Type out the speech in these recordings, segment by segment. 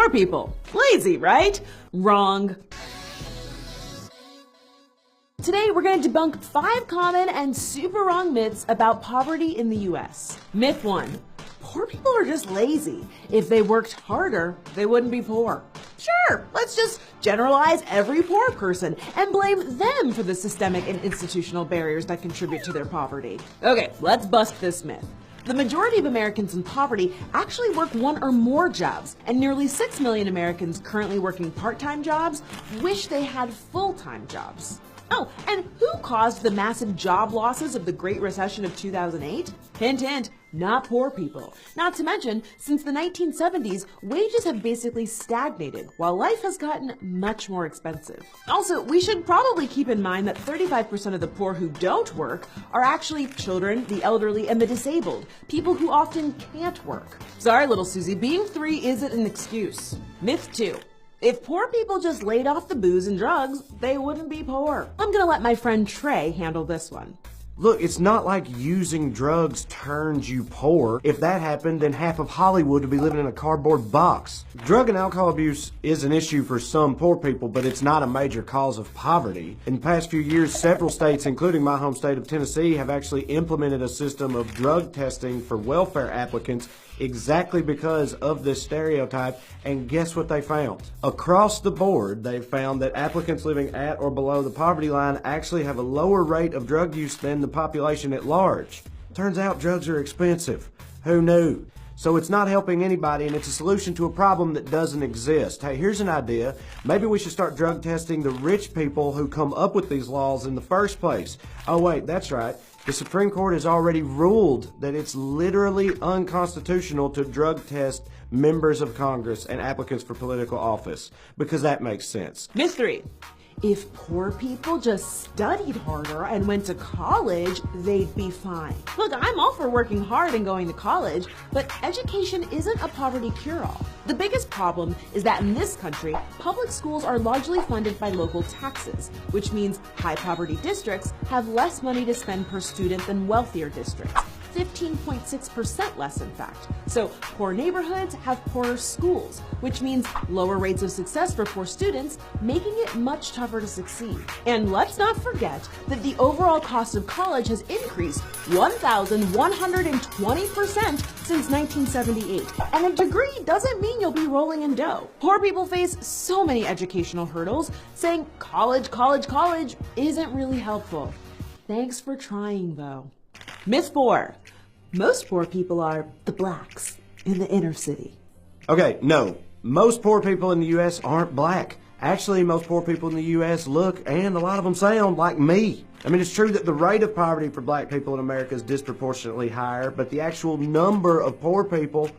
Poor people. Lazy, right? Wrong. Today, we're going to debunk 5 common and super wrong myths about poverty in the US. Myth 1. Poor people are just lazy. If they worked harder, they wouldn't be poor. Sure, let's just generalize every poor person and blame them for the systemic and institutional barriers that contribute to their poverty. Okay, let's bust this myth. The majority of Americans in poverty actually work 1 or more jobs, and nearly 6 million Americans currently working part-time jobs wish they had full-time jobs. Oh, and who caused the massive job losses of the Great Recession of 2008? Hint, hint, not poor people. Not to mention, since the 1970s, wages have basically stagnated, while life has gotten much more expensive. Also, we should probably keep in mind that 35% of the poor who don't work are actually children, the elderly, and the disabled, people who often can't work. Sorry, little Susie, being 3 isn't an excuse. Myth 2. If poor people just laid off the booze and drugs, they wouldn't be poor. I'm gonna let my friend Trey handle this one. Look, it's not like using drugs turns you poor. If that happened, then half of Hollywood would be living in a cardboard box. Drug and alcohol abuse is an issue for some poor people, but it's not a major cause of poverty. In the past few years, several states, including my home state of Tennessee, have actually implemented a system of drug testing for welfare applicants exactly because of this stereotype, and guess what they found? Across the board, they found that applicants living at or below the poverty line actually have a lower rate of drug use than the population at large. Turns out drugs are expensive. Who knew? So it's not helping anybody, and it's a solution to a problem that doesn't exist. Hey, here's an idea. Maybe we should start drug testing the rich people who come up with these laws in the first place. Oh wait, that's right. The Supreme Court has already ruled that it's literally unconstitutional to drug test members of Congress and applicants for political office, because that makes sense. Myth 3. If poor people just studied harder and went to college, they'd be fine. Look, I'm all for working hard and going to college, but education isn't a poverty cure-all. The biggest problem is that in this country, public schools are largely funded by local taxes, which means high poverty districts have less money to spend per student than wealthier districts. 15.6% less, in fact. So poor neighborhoods have poorer schools, which means lower rates of success for poor students, making it much tougher to succeed. And let's not forget that the overall cost of college has increased 1,120% since 1978. And a degree doesn't mean you'll be rolling in dough. Poor people face so many educational hurdles, saying college, college, college isn't really helpful. Thanks for trying, though. Myth 4. Most poor people are the blacks in the inner city. Okay, no. Most poor people in the U.S. aren't black. Actually, most poor people in the U.S. look, and a lot of them sound, like me. I mean, it's true that the rate of poverty for black people in America is disproportionately higher, but the actual number of poor people,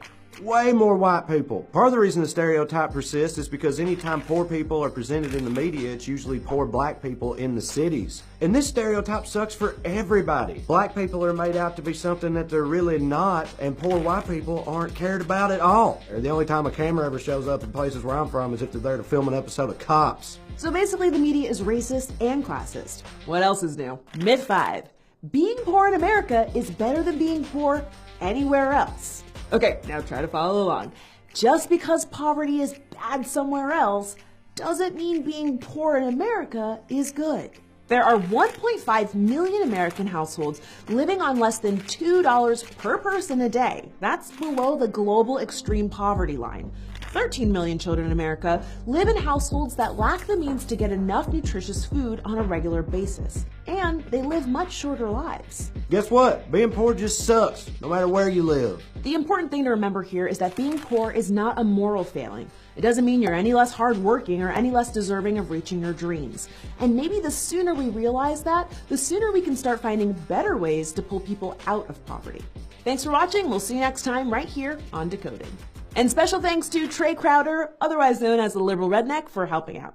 way more white people. Part of the reason the stereotype persists is because anytime poor people are presented in the media, it's usually poor black people in the cities. And this stereotype sucks for everybody. Black people are made out to be something that they're really not, and poor white people aren't cared about at all. Or the only time a camera ever shows up in places where I'm from is if they're there to film an episode of Cops. So basically the media is racist and classist. What else is new? Myth 5. Being poor in America is better than being poor anywhere else. Okay, now try to follow along. Just because poverty is bad somewhere else doesn't mean being poor in America is good. There are 1.5 million American households living on less than $2 per person a day. That's below the global extreme poverty line. 13 million children in America live in households that lack the means to get enough nutritious food on a regular basis. And they live much shorter lives. Guess what? Being poor just sucks, no matter where you live. The important thing to remember here is that being poor is not a moral failing. It doesn't mean you're any less hardworking or any less deserving of reaching your dreams. And maybe the sooner we realize that, the sooner we can start finding better ways to pull people out of poverty. Thanks for watching. We'll see you next time right here on Decoded. And special thanks to Trey Crowder, otherwise known as the Liberal Redneck, for helping out.